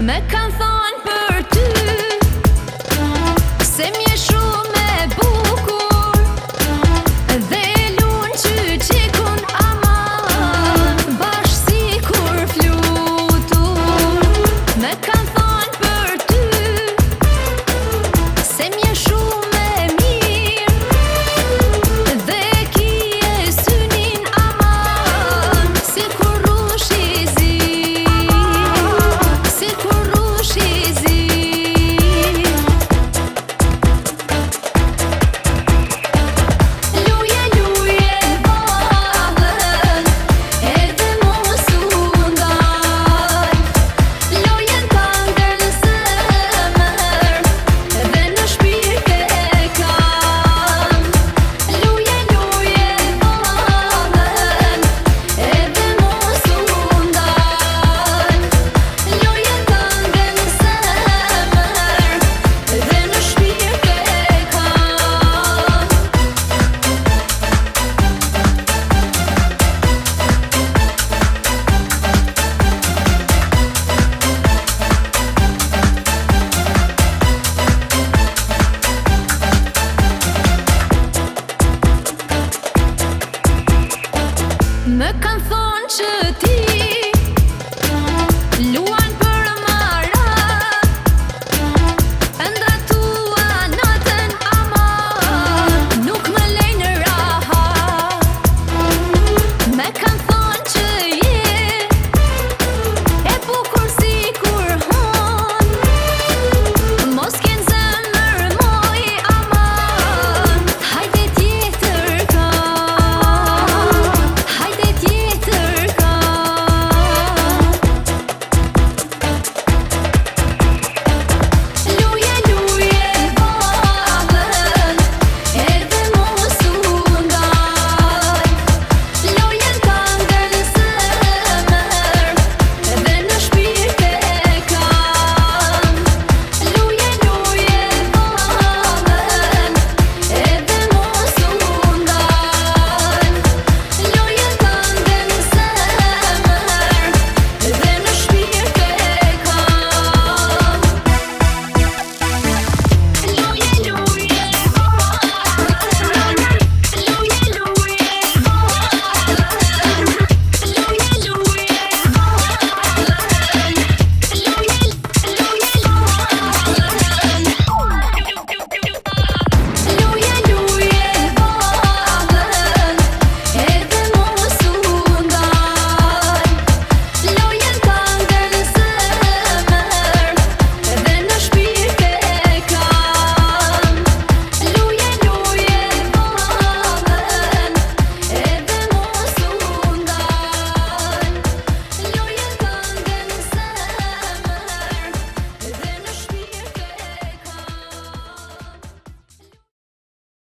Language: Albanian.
Me kanë thonë për ty se m'je shumë e bukur dhe lunë qyqikun aman bashkë si kur flutur. Me kanë thonë për ty se m'je shumë e mirë dhe kije synin aman si kur rush i zi, si kur rush i zi. Luje, luje vallën edhe mos u ndal, lojen t'angër në zemër dhe në shpirt e kam. Luje, luje vallën edhe mos u ndal, lojen t'angër në zemër dhe në shpirt e kam. Më kanë thonë që ti